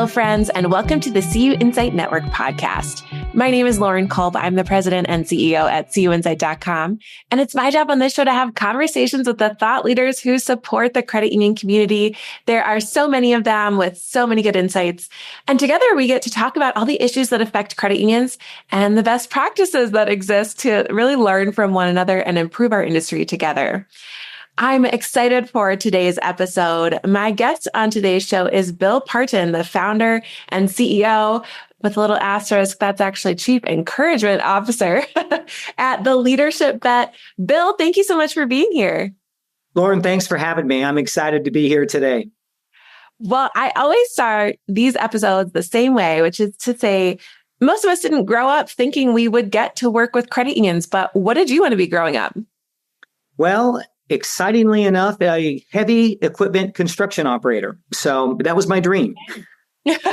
Hello, friends, and welcome to the CUInsight Network podcast. My name is Lauren Culp. I'm the president and CEO at CUInsight.com. And it's my job on this show to have conversations with the thought leaders who support the credit union community. There are so many of them with so many good insights. And together we get to talk about all the issues that affect credit unions and the best practices that exist to really learn from one another and improve our industry together. I'm excited for today's episode. My guest on today's show is Bill Partin, the founder and CEO, with a little asterisk, that's actually Chief Encouragement Officer at the Leadership Bet. Bill, thank you so much for being here. Lauren, thanks for having me. I'm excited to be here today. Well, I always start these episodes the same way, which is to say, most of us didn't grow up thinking we would get to work with credit unions, but what did you want to be growing up? Well, excitingly enough, a heavy equipment construction operator. So that was my dream. That's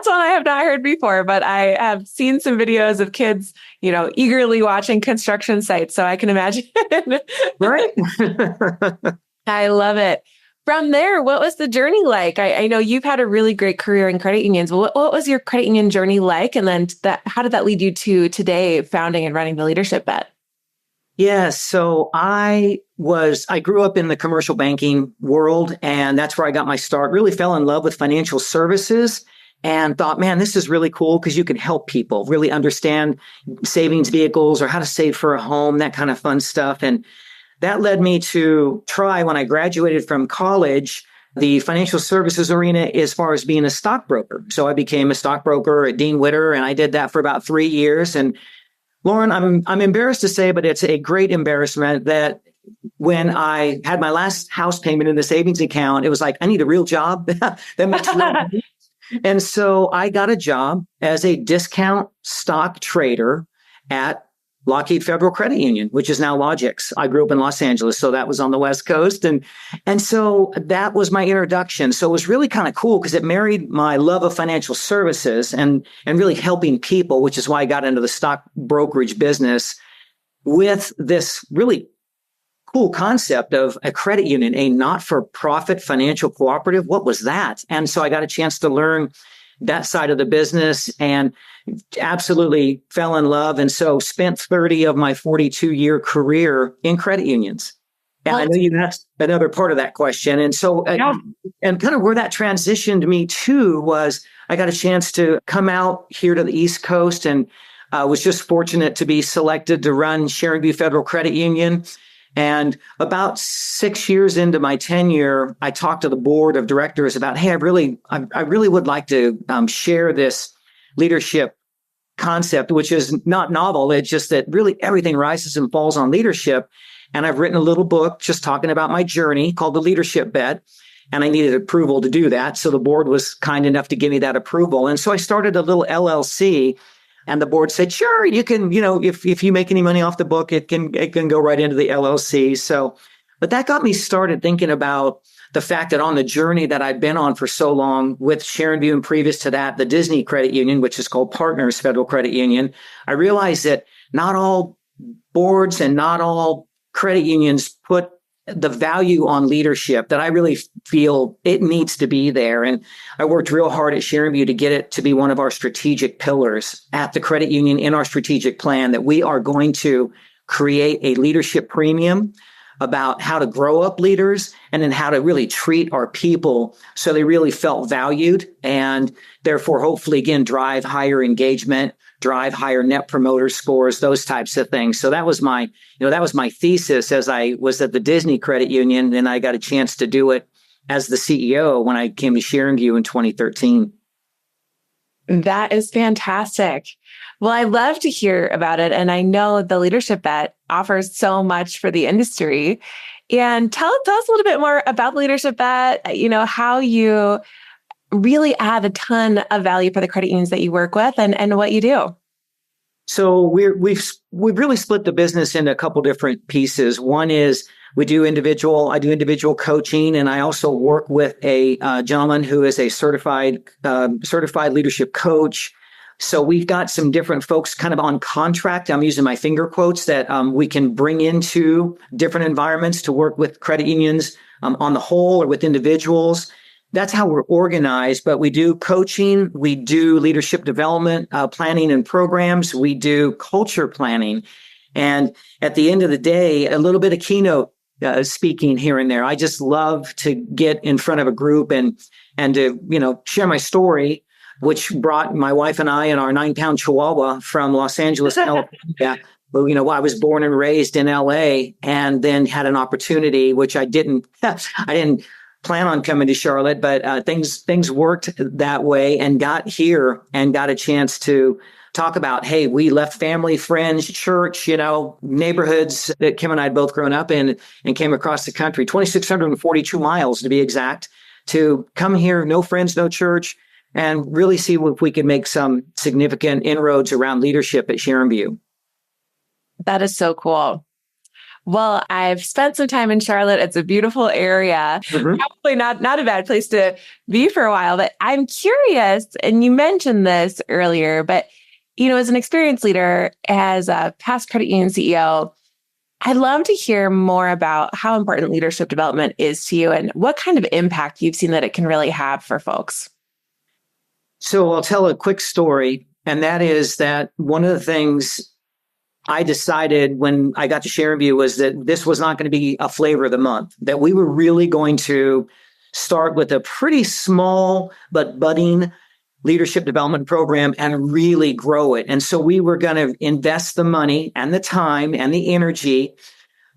one I have not heard before, but I have seen some videos of kids, eagerly watching construction sites. So I can imagine. Right. I love it. From there, what was the journey like? I know you've had a really great career in credit unions. What was your credit union journey like? And then how did that lead you to today founding and running the Leadership Bet? Yes. So I grew up in the commercial banking world, and that's where I got my start. Really fell in love with financial services and thought, man, this is really cool because you can help people really understand savings vehicles or how to save for a home, that kind of fun stuff. And that led me to try, when I graduated from college, the financial services arena as far as being a stockbroker. So I became a stockbroker at Dean Witter, and I did that for about 3 years. And Lauren, I'm embarrassed to say, but it's a great embarrassment that when I had my last house payment in the savings account, it was like, I need a real job. That makes real money. And so I got a job as a discount stock trader at Lockheed Federal Credit Union, which is now Logix. I grew up in Los Angeles, so that was on the West Coast. And so that was my introduction. So it was really kind of cool because it married my love of financial services and really helping people, which is why I got into the stock brokerage business, with this really cool concept of a credit union, a not-for-profit financial cooperative. What was that? And so I got a chance to learn that side of the business and absolutely fell in love. And so spent 30 of my 42-year career in credit unions. And I know you asked another part of that question. And so, and kind of where that transitioned me to was I got a chance to come out here to the East Coast and was just fortunate to be selected to run Sharon Federal Credit Union. And about 6 years into my tenure, I talked to the board of directors about, hey, I really would like to share this leadership concept, which is not novel. It's just that really everything rises and falls on leadership. And I've written a little book just talking about my journey called The Leadership Bet. And I needed approval to do that. So the board was kind enough to give me that approval. And so I started a little LLC. And the board said, sure, you can, if you make any money off the book, it can go right into the LLC. So, but that got me started thinking about the fact that on the journey that I'd been on for so long with Sharon View and previous to that, the Disney Credit Union, which is called Partners Federal Credit Union, I realized that not all boards and not all credit unions put the value on leadership that I really feel it needs to be there. And I worked real hard at Sharon View to get it to be one of our strategic pillars at the credit union in our strategic plan, that we are going to create a leadership premium about how to grow up leaders and then how to really treat our people so they really felt valued and therefore hopefully again drive higher engagement, drive higher net promoter scores, those types of things. So that was my thesis as I was at the Disney Credit Union, and I got a chance to do it as the CEO when I came to Sharon View in 2013. That is fantastic. Well, I love to hear about it. And I know the Leadership Bet offers so much for the industry. And tell us a little bit more about the Leadership Bet, how you really add a ton of value for the credit unions that you work with and what you do. So we've really split the business into a couple different pieces. One is I do individual coaching, and I also work with a gentleman who is a certified leadership coach. So we've got some different folks kind of on contract. I'm using my finger quotes that we can bring into different environments to work with credit unions on the whole or with individuals. that's how we're organized. But we do coaching, we do leadership development, planning and programs, we do culture planning. And at the end of the day, a little bit of keynote speaking here and there. I just love to get in front of a group and to, share my story, which brought my wife and I and our 9-pound Chihuahua from Los Angeles, California. I was born and raised in LA, and then had an opportunity, which I didn't plan on coming to Charlotte, but things worked that way, and got here and got a chance to talk about, hey, we left family, friends, church, neighborhoods that Kim and I had both grown up in, and came across the country, 2,642 miles to be exact, to come here, no friends, no church, and really see if we could make some significant inroads around leadership at Sharon View. That is so cool. Well, I've spent some time in Charlotte. It's a beautiful area. Mm-hmm. Probably not a bad place to be for a while, but I'm curious, and you mentioned this earlier, but as an experienced leader, as a past credit union CEO, I'd love to hear more about how important leadership development is to you and what kind of impact you've seen that it can really have for folks. So I'll tell a quick story, and that is that one of the things I decided when I got to Sharon View was that this was not going to be a flavor of the month, that we were really going to start with a pretty small but budding leadership development program and really grow it. And so we were going to invest the money and the time and the energy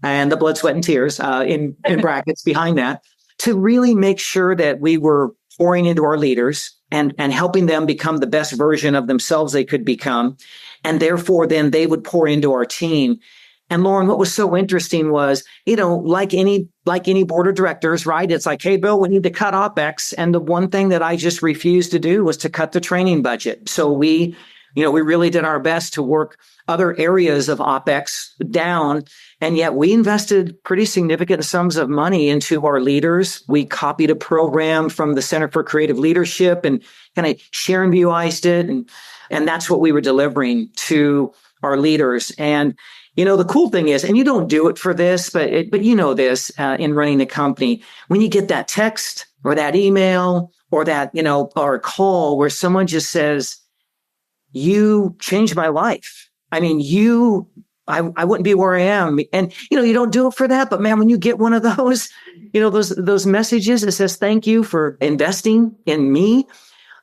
and the blood, sweat, and tears in brackets behind that to really make sure that we were pouring into our leaders and helping them become the best version of themselves they could become. And therefore, then they would pour into our team. And Lauren, what was so interesting was, like any board of directors, right? It's like, hey, Bill, we need to cut OpEx. And the one thing that I just refused to do was to cut the training budget. So we really did our best to work other areas of OpEx down. And yet we invested pretty significant sums of money into our leaders. We copied a program from the Center for Creative Leadership and kind of Sharon Viewized it. And that's what we were delivering to our leaders. And, the cool thing is, and you don't do it for this, but this in running a company, when you get that text or that email or that, or a call where someone just says, you changed my life. I mean, I wouldn't be where I am. And, you don't do it for that. But man, when you get one of those, those messages that says, thank you for investing in me,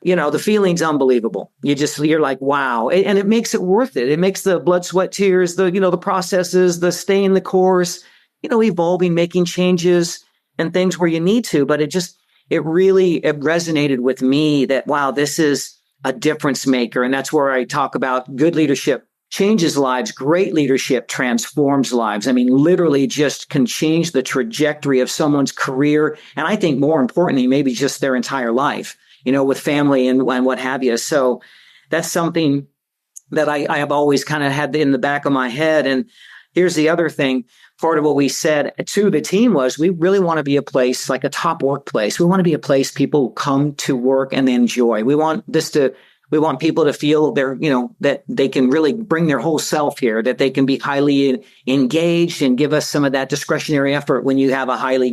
the feeling's unbelievable. You're like, wow. And it makes it worth it. It makes the blood, sweat, tears, the processes, the staying the course, evolving, making changes and things where you need to. But it really resonated with me that, wow, this is a difference maker. And that's where I talk about good leadership changes lives. Great leadership transforms lives. I mean, literally just can change the trajectory of someone's career. And I think more importantly, maybe just their entire life, with family and what have you. So that's something that I have always kind of had in the back of my head. And here's the other thing. Part of what we said to the team was we really want to be a place like a top workplace. We want to be a place people come to work and enjoy. We want people to feel that they can really bring their whole self here, that they can be highly engaged and give us some of that discretionary effort when you have a highly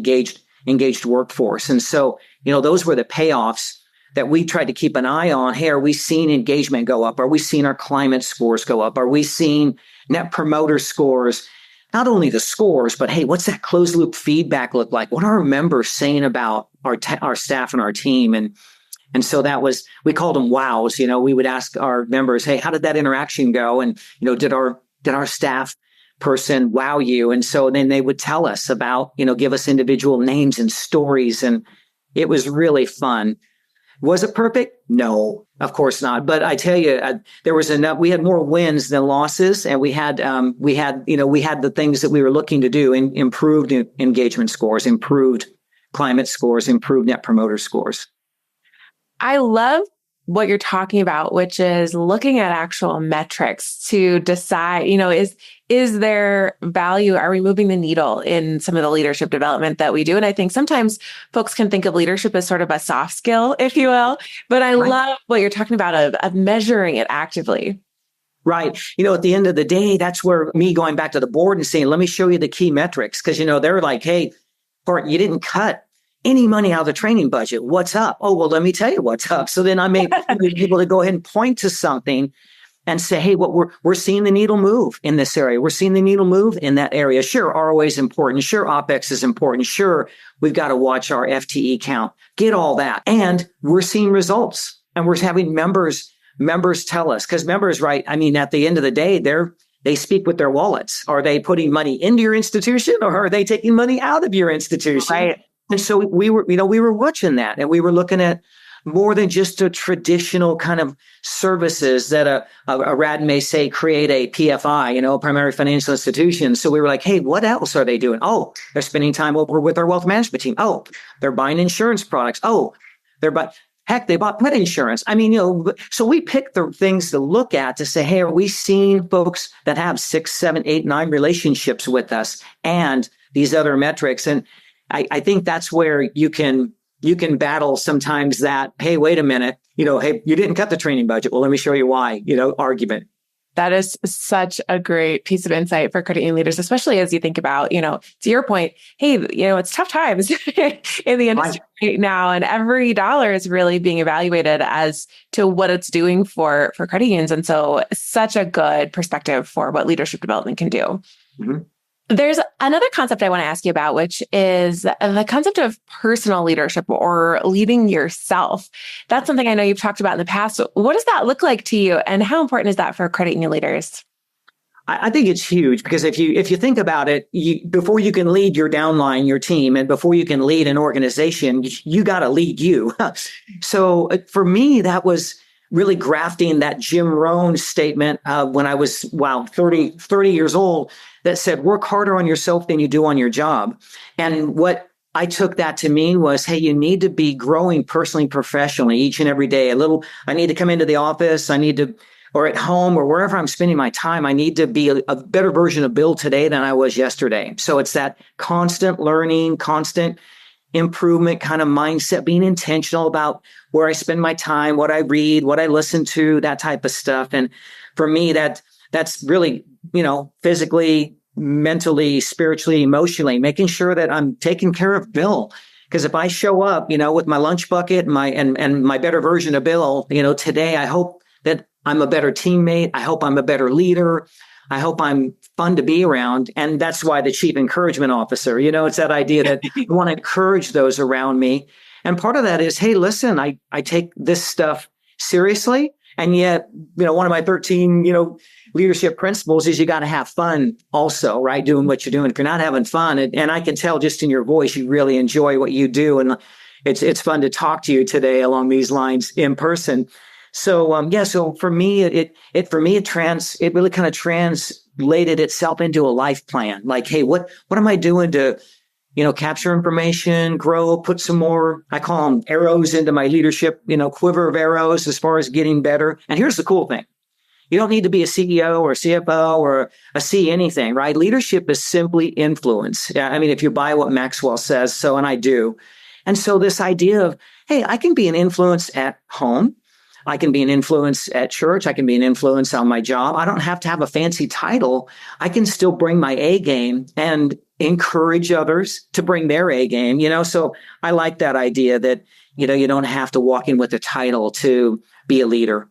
engaged workforce. And so, those were the payoffs that we tried to keep an eye on. Hey, are we seeing engagement go up? Are we seeing our climate scores go up? Are we seeing net promoter scores? Not only the scores, but hey, what's that closed loop feedback look like? What are our members saying about our staff and our team? And so we called them wows. We would ask our members, hey, how did that interaction go? And, did our staff person wow you? And so then they would tell us about, give us individual names and stories. And it was really fun. Was it perfect? No, of course not. But I tell you, there was enough. We had more wins than losses, and we had the things that we were looking to do: improved engagement scores, improved climate scores, improved net promoter scores. I love what you're talking about, which is looking at actual metrics to decide, is there value? Are we moving the needle in some of the leadership development that we do? And I think sometimes folks can think of leadership as sort of a soft skill, if you will, but I love what you're talking about of measuring it actively. Right. At the end of the day, that's where me going back to the board and saying, let me show you the key metrics. Because, they're like, hey, Partin, you didn't cut any money out of the training budget. What's up? Oh, well, let me tell you what's up. So then I may be able to go ahead and point to something and say, hey, what we're seeing the needle move in this area. We're seeing the needle move in that area. Sure, ROA is important. Sure, OPEX is important. Sure, we've got to watch our FTE count. Get all that. And we're seeing results. And we're having members tell us, because members, right, I mean, at the end of the day, they speak with their wallets. Are they putting money into your institution, or are they taking money out of your institution? Right. And so we were watching that, and we were looking at more than just a traditional kind of services that a RAD may say create a PFI, primary financial institution. So we were like, hey, what else are they doing? Oh, they're spending time over with our wealth management team. Oh, they're buying insurance products. Oh, they bought pet insurance. I mean, so we picked the things to look at to say, hey, are we seeing folks that have 6, 7, 8, 9 relationships with us and these other metrics? And I think that's where you can battle sometimes that, hey, wait a minute, hey, you didn't cut the training budget. Well, let me show you why, argument. That is such a great piece of insight for credit union leaders, especially as you think about, to your point, hey, it's tough times in the industry right now, and every dollar is really being evaluated as to what it's doing for credit unions. And so such a good perspective for what leadership development can do. Mm-hmm. There's another concept I want to ask you about, which is the concept of personal leadership or leading yourself. That's something I know you've talked about in the past. What does that look like to you, and how important is that for credit union leaders? I think it's huge, because if you think about it, before you can lead your downline, your team, and before you can lead an organization, you got to lead you. So for me, that was really grafting that Jim Rohn statement when I was 30 years old, that said, work harder on yourself than you do on your job. And what I took that to mean was, hey, you need to be growing personally, professionally each and every day. I need to come into the office. Or at home, or wherever I'm spending my time, I need to be a better version of Bill today than I was yesterday. So it's that constant learning, constant improvement kind of mindset, being intentional about where I spend my time, what I read, what I listen to, that type of stuff. And for me, that's really, physically, mentally, spiritually, emotionally, making sure that I'm taking care of Bill. Because if I show up, with my lunch bucket and my better version of Bill, today, I hope that I'm a better teammate. I hope I'm a better leader. I hope I'm fun to be around. And that's why the chief encouragement officer, it's that idea that I want to encourage those around me. And part of that is, hey, listen, I take this stuff seriously. And yet, one of my 13, leadership principles is you got to have fun also, right? Doing what you're doing. If you're not having fun, and I can tell just in your voice, you really enjoy what you do. And it's fun to talk to you today along these lines in person. So, so for me, it really kind of translated itself into a life plan. Like, hey, what am I doing to, capture information, grow, put some more, I call them arrows into my leadership, quiver of arrows as far as getting better. And here's the cool thing. You don't need to be a CEO or a CFO or a C anything, right? Leadership is simply influence. I mean, if you buy what Maxwell says, so, and I do. And so this idea of, hey, I can be an influence at home. I can be an influence at church. I can be an influence on my job. I don't have to have a fancy title. I can still bring my A game and encourage others to bring their A game, So I like that idea that, you don't have to walk in with a title to be a leader.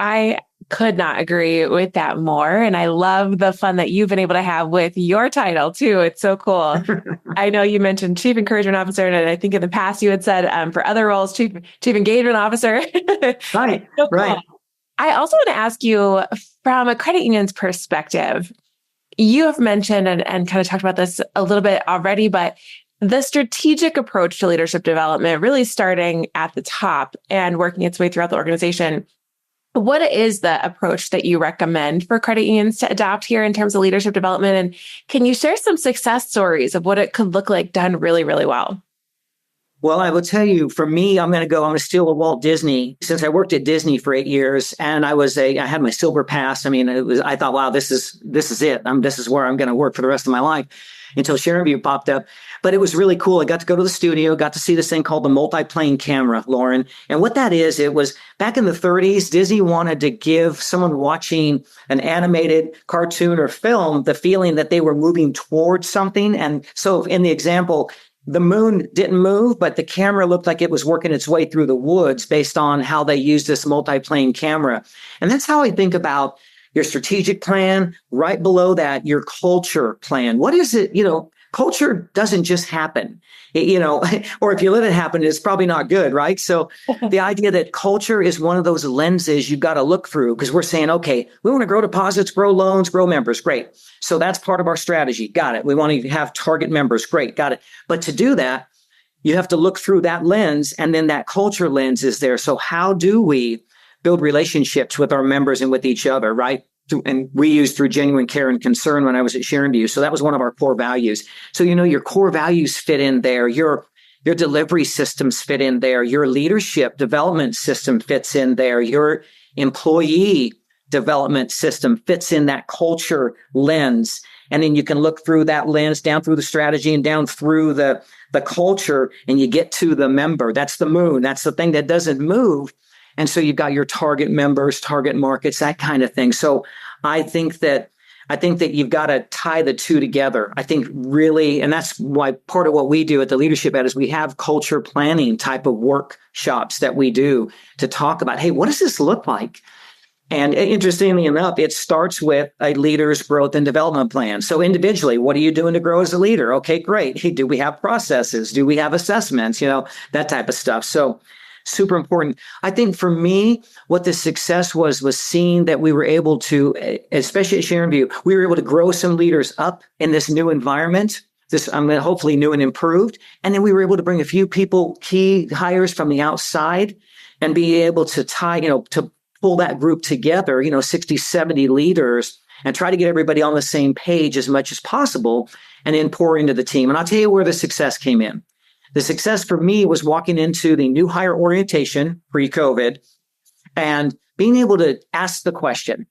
I could not agree with that more. And I love the fun that you've been able to have with your title too. It's so cool. I know you mentioned Chief Encouragement Officer, and I think in the past you had said for other roles, Chief Engagement Officer. Right, so cool. Right. I also want to ask you, from a credit union's perspective, you have mentioned and kind of talked about this a little bit already, but the strategic approach to leadership development really starting at the top and working its way throughout the organization. What is the approach that you recommend for credit unions to adopt here in terms of leadership development? And can you share some success stories of what it could look like done really, really well? Well, I will tell you, for me, I'm going to steal a Walt Disney. Since I worked at Disney for 8 years and I had my silver pass. I mean, I thought, wow, this is it. This is where I'm going to work for the rest of my life, until ShareInView popped up. But it was really cool. I got to go to the studio, got to see this thing called the multi-plane camera, Lauren. And what that is, it was back in the 30s, Disney wanted to give someone watching an animated cartoon or film the feeling that they were moving towards something. And so in the example, the moon didn't move, but the camera looked like it was working its way through the woods based on how they used this multi-plane camera. And that's how I think about your strategic plan. Right below that, your culture plan. What is it? Culture doesn't just happen, or if you let it happen, it's probably not good, right? So the idea that culture is one of those lenses you've got to look through, because we're saying, okay, we want to grow deposits, grow loans, grow members. Great. So that's part of our strategy. Got it. We want to have target members. Great. Got it. But to do that, you have to look through that lens, and then that culture lens is there. So how do we build relationships with our members and with each other, right? And we use through genuine care and concern when I was at Sharonview. So that was one of our core values. So, your core values fit in there. Your delivery systems fit in there. Your leadership development system fits in there. Your employee development system fits in that culture lens. And then you can look through that lens down through the strategy and down through the culture, and you get to the member. That's the moon. That's the thing that doesn't move. And so you've got your target members, target markets, that kind of thing. So I think that you've got to tie the two together. I think really, and that's why part of what we do at the Leadership Ed is we have culture planning type of workshops that we do to talk about, hey, what does this look like? And interestingly enough, it starts with a leader's growth and development plan. So individually, what are you doing to grow as a leader? Okay, great. Hey, do we have processes? Do we have assessments? That type of stuff. So super important. I think for me, what the success was seeing that we were able to, especially at Sharonview, we were able to grow some leaders up in this new environment, hopefully new and improved. And then we were able to bring a few key hires from the outside and be able to to pull that group together, 60, 70 leaders, and try to get everybody on the same page as much as possible, and then pour into the team. And I'll tell you where the success came in. The success for me was walking into the new hire orientation pre-COVID and being able to ask the question,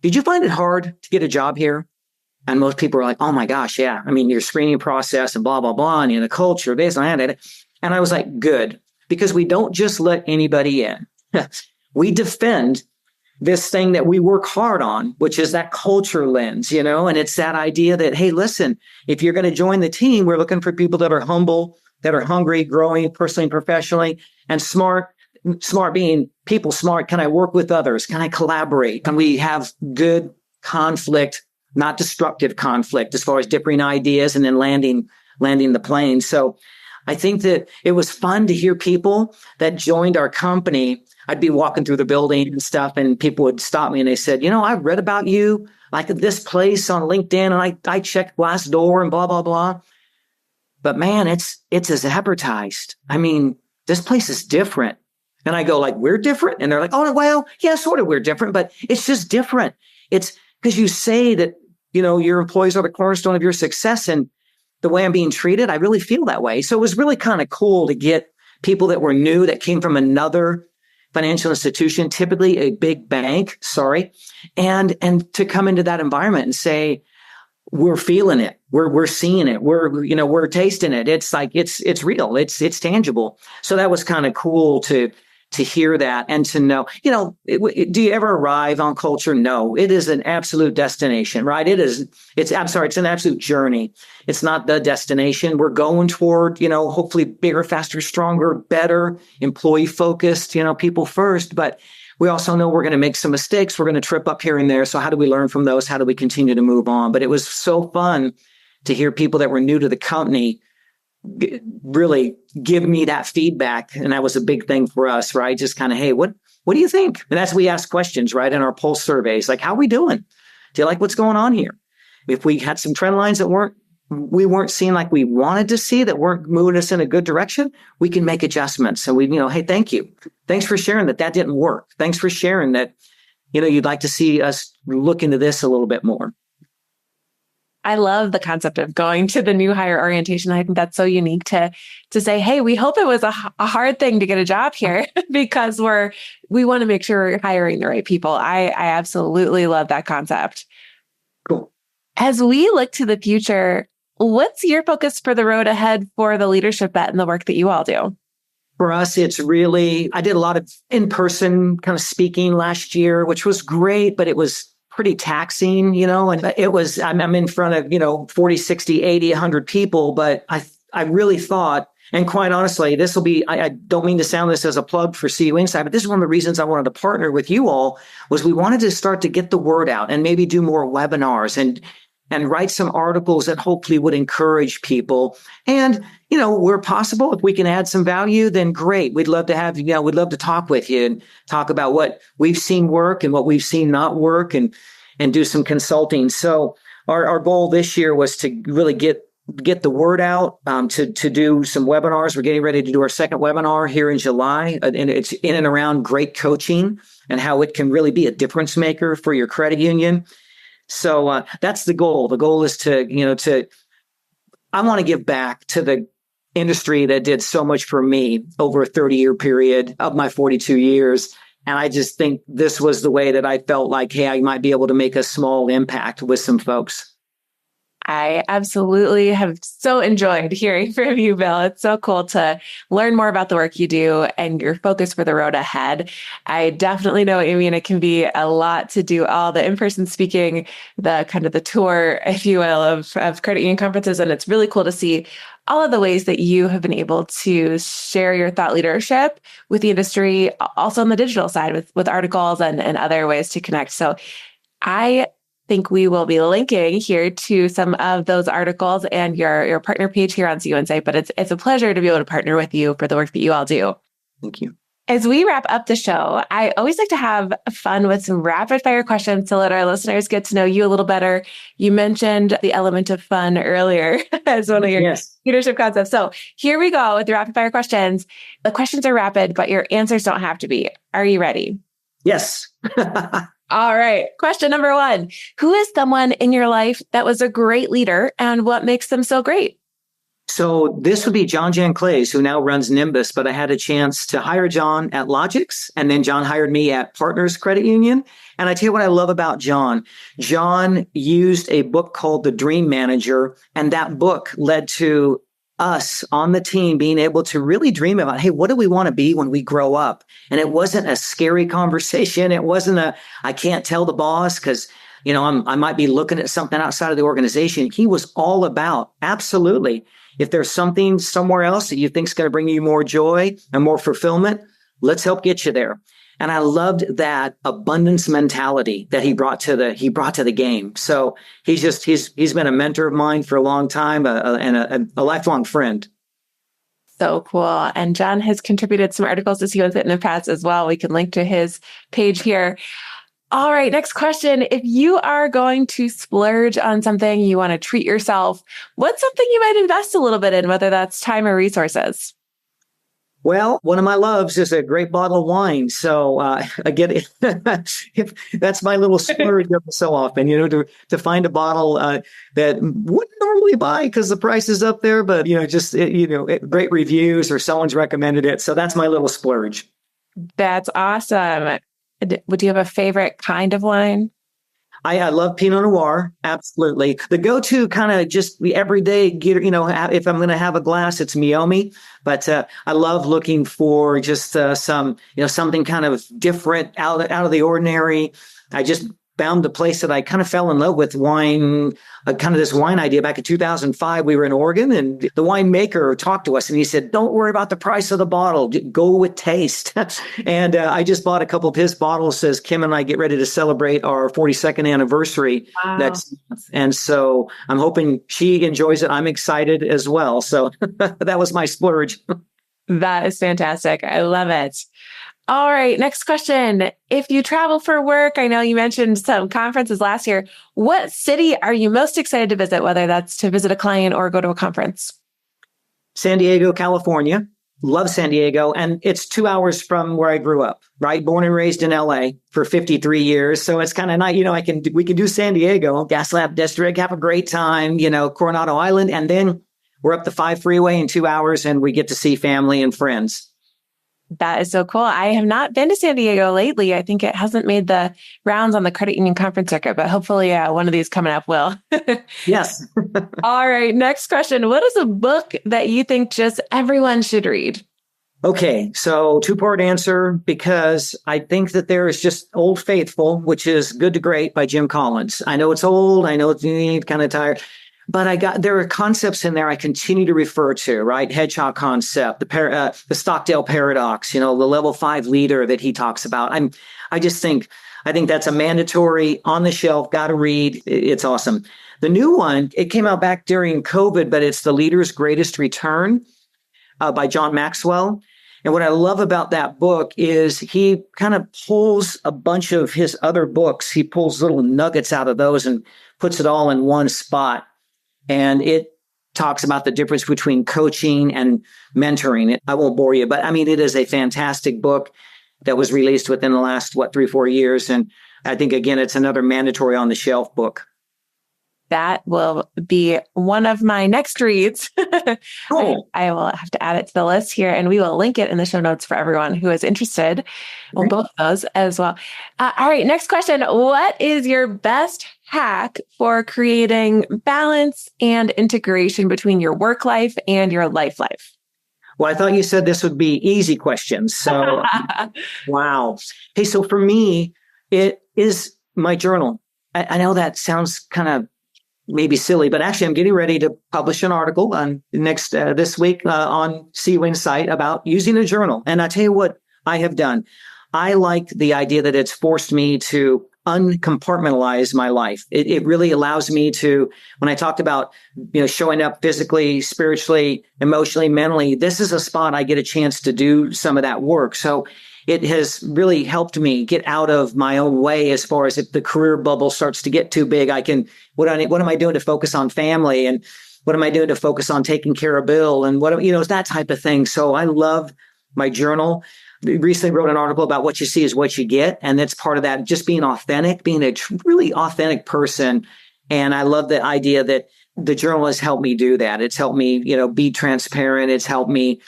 did you find it hard to get a job here? And most people are like, oh my gosh, yeah. I mean, your screening process and blah, blah, blah, and the culture, this and that. And I was like, good, because we don't just let anybody in. We defend this thing that we work hard on, which is that culture lens, and it's that idea that, hey, listen, if you're going to join the team, we're looking for people that are humble, that are hungry, growing personally and professionally, and smart being people smart. Can I work with others? Can I collaborate? Can we have good conflict, not destructive conflict, as far as differing ideas and then landing the plane? So I think that it was fun to hear people that joined our company. I'd be walking through the building and stuff, and people would stop me and they said, I've read about you like at this place on LinkedIn, and I checked Glassdoor and blah, blah, blah. But man, it's as advertised. I mean, this place is different. And I go like, we're different? And they're like, oh, well, yeah, sort of we're different, but it's just different. It's because you say that, your employees are the cornerstone of your success, and the way I'm being treated, I really feel that way. So it was really kind of cool to get people that were new, that came from another financial institution, typically a big bank, and to come into that environment and say, we're feeling it. We're seeing it. We're tasting it. It's like, it's real. It's tangible. So that was kind of cool to hear that and to know, do you ever arrive on culture? No, it is an absolute destination, right? It's an absolute journey. It's not the destination. We're going toward, hopefully bigger, faster, stronger, better, employee focused, people first, but we also know we're going to make some mistakes. We're going to trip up here and there. So how do we learn from those? How do we continue to move on? But it was so fun to hear people that were new to the company really give me that feedback. And that was a big thing for us, right? Just kind of, hey, what do you think? And that's, we ask questions, right? In our pulse surveys, like, how are we doing? Do you like what's going on here? If we had some trend lines that we weren't seeing like we wanted to see, that weren't moving us in a good direction, we can make adjustments. So hey, thank you. Thanks for sharing that didn't work. Thanks for sharing that, you'd like to see us look into this a little bit more. I love the concept of going to the new hire orientation. I think that's so unique to say, hey, we hope it was a hard thing to get a job here because we want to make sure we're hiring the right people. I absolutely love that concept. Cool. As we look to the future, what's your focus for the road ahead for the leadership bet and the work that you all do? For us, it's really, I did a lot of in-person kind of speaking last year, which was great, but it was pretty taxing, and it was, I'm in front of, 40, 60, 80, 100 people, but I really thought, and quite honestly, this will be, I don't mean to sound this as a plug for CUInsight, but this is one of the reasons I wanted to partner with you all was we wanted to start to get the word out and maybe do more webinars and write some articles that hopefully would encourage people. And, where possible, if we can add some value, then great. We'd love to have, we'd love to talk with you and talk about what we've seen work and what we've seen not work and do some consulting. So our goal this year was to really get the word out, to do some webinars. We're getting ready to do our second webinar here in July, and it's in and around great coaching and how it can really be a difference maker for your credit union. So that's the goal. The goal is I want to give back to the industry that did so much for me over a 30-year period of my 42 years. And I just think this was the way that I felt like, hey, I might be able to make a small impact with some folks. I absolutely have so enjoyed hearing from you, Bill. It's so cool to learn more about the work you do and your focus for the road ahead. I definitely know, it can be a lot to do all the in-person speaking, the kind of the tour, if you will, of credit union conferences. And it's really cool to see all of the ways that you have been able to share your thought leadership with the industry, also on the digital side with articles and other ways to connect. So I think we will be linking here to some of those articles and your partner page here on CUInsight, but it's a pleasure to be able to partner with you for the work that you all do. Thank you. As we wrap up the show, I always like to have fun with some rapid fire questions to let our listeners get to know you a little better. You mentioned the element of fun earlier as one of your leadership concepts. So here we go with the rapid fire questions. The questions are rapid, but your answers don't have to be. Are you ready? Yes. All right. Question number 1. Who is someone in your life that was a great leader and what makes them so great? So this would be John Jan Clays, who now runs Nimbus, but I had a chance to hire John at Logix, and then John hired me at Partners Credit Union. And I tell you what I love about John. John used a book called The Dream Manager, and that book led to us on the team being able to really dream about, hey, what do we want to be when we grow up? And it wasn't a scary conversation. It wasn't I can't tell the boss because, I might be looking at something outside of the organization. He was all about, absolutely. If there's something somewhere else that you think is going to bring you more joy and more fulfillment, let's help get you there. And I loved that abundance mentality that he brought to the game. So he's been a mentor of mine for a long time and a lifelong friend. So cool. And John has contributed some articles to CUInsight in the past as well. We can link to his page here. All right. Next question. If you are going to splurge on something, you want to treat yourself, what's something you might invest a little bit in, whether that's time or resources? Well, one of my loves is a great bottle of wine. So I get it. That's my little splurge every so often, to find a bottle that wouldn't normally buy because the price is up there, but great reviews or someone's recommended it. So that's my little splurge. That's awesome. Would you have a favorite kind of wine? I love Pinot Noir. Absolutely. The go-to kind of just the everyday, if I'm going to have a glass, it's Meiomi. But I love looking for just something kind of different, out of the ordinary. I just found the place that I kind of fell in love with wine, kind of this wine idea back in 2005. We were in Oregon and the winemaker talked to us and he said, don't worry about the price of the bottle. Go with taste. And I just bought a couple of his bottles as Kim and I get ready to celebrate our 42nd anniversary next month. And so I'm hoping she enjoys it. I'm excited as well. So that was my splurge. That is fantastic. I love it. All right. Next question. If you travel for work, I know you mentioned some conferences last year. What city are you most excited to visit, whether that's to visit a client or go to a conference? San Diego, California. Love San Diego. And it's 2 hours from where I grew up, right? Born and raised in LA for 53 years. So it's kind of nice. We can do San Diego, Gas Lab District, have a great time, Coronado Island. And then we're up the 5 freeway in 2 hours and we get to see family and friends. That is so cool. I have not been to San Diego lately. I think it hasn't made the rounds on the credit union conference circuit, but hopefully one of these coming up will. Yes. All right. Next question. What is a book that you think just everyone should read? Okay. So 2-part answer, because I think that there is just Old Faithful, which is Good to Great by Jim Collins. I know it's old. I know it's kind of tired. But there are concepts in there I continue to refer to, right? Hedgehog concept, the Stockdale paradox, the level 5 leader that he talks about. I think that's a mandatory on the shelf, got to read. It's awesome. The new one, it came out back during COVID, but it's The Leader's Greatest Return by John Maxwell. And what I love about that book is he kind of pulls a bunch of his other books. He pulls little nuggets out of those and puts it all in one spot. And it talks about the difference between coaching and mentoring. I won't bore you, but it is a fantastic book that was released within the last, 3-4 years. And I think, again, it's another mandatory on the shelf book. That will be one of my next reads. Cool. I will have to add it to the list here, and we will link it in the show notes for everyone who is interested. Well, both of those as well. All right, next question. What is your best hack for creating balance and integration between your work life and your life? Well, I thought you said this would be easy questions. So, wow. Hey, so for me, it is my journal. I know that sounds kind of maybe silly, but actually I'm getting ready to publish an article on this week on CUInsight about using a journal. And I tell you what I have done. I like the idea that it's forced me to uncompartmentalize my life. It really allows me to, when I talked about, showing up physically, spiritually, emotionally, mentally, this is a spot I get a chance to do some of that work. So it has really helped me get out of my own way as far as if the career bubble starts to get too big, what am I doing to focus on family? And what am I doing to focus on taking care of Bill? And that type of thing. So I love my journal. Recently wrote an article about what you see is what you get. And that's part of that, just being authentic, being a really authentic person. And I love the idea that the journal has helped me do that. It's helped me, be transparent. It's helped me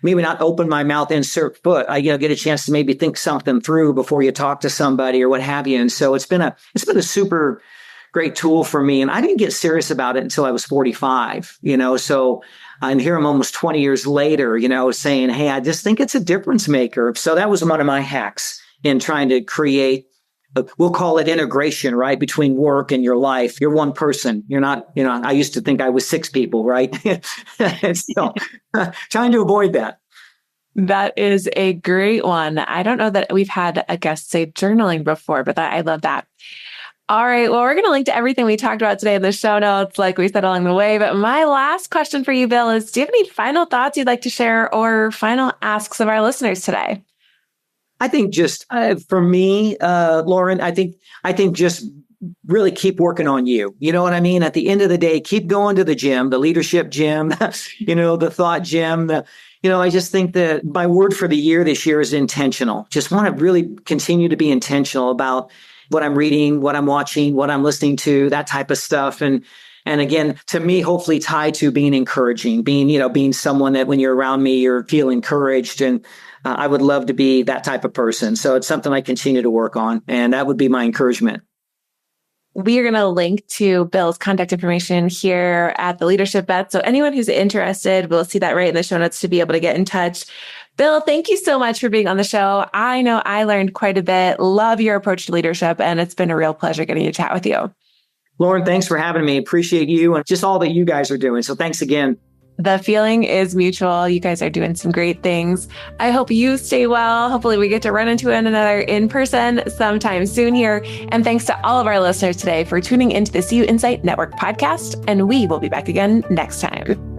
maybe not open my mouth, insert foot. I, get a chance to maybe think something through before you talk to somebody or what have you. And so it's been a super great tool for me. And I didn't get serious about it until I was 45, so, and here I'm almost 20 years later, saying, hey, I just think it's a difference maker. So that was one of my hacks in trying to create, we'll call it integration, right? Between work and your life. You're one person. You're not, I used to think I was 6 people, right? So trying to avoid that. That is a great one. I don't know that we've had a guest say journaling before, but I love that. All right. Well, we're going to link to everything we talked about today in the show notes, like we said along the way. But my last question for you, Bill, is do you have any final thoughts you'd like to share or final asks of our listeners today? I think just for me, Lauren, I think just really keep working on you. You know what I mean? At the end of the day, keep going to the gym, the leadership gym, the thought gym. I just think that my word for the year this year is intentional. Just want to really continue to be intentional about what I'm reading, what I'm watching, what I'm listening to, that type of stuff. And again, to me, hopefully tied to being encouraging, being someone that when you're around me, you feel encouraged. And I would love to be that type of person. So it's something I continue to work on. And that would be my encouragement. We are going to link to Bill's contact information here at the Leadership Bet. So anyone who's interested will see that right in the show notes to be able to get in touch. Bill, thank you so much for being on the show. I know I learned quite a bit. Love your approach to leadership, and it's been a real pleasure getting to chat with you. Lauren, thanks for having me. Appreciate you and just all that you guys are doing. So thanks again. The feeling is mutual. You guys are doing some great things. I hope you stay well. Hopefully we get to run into one another in person sometime soon here. And thanks to all of our listeners today for tuning into the CUInsight Network podcast. And we will be back again next time.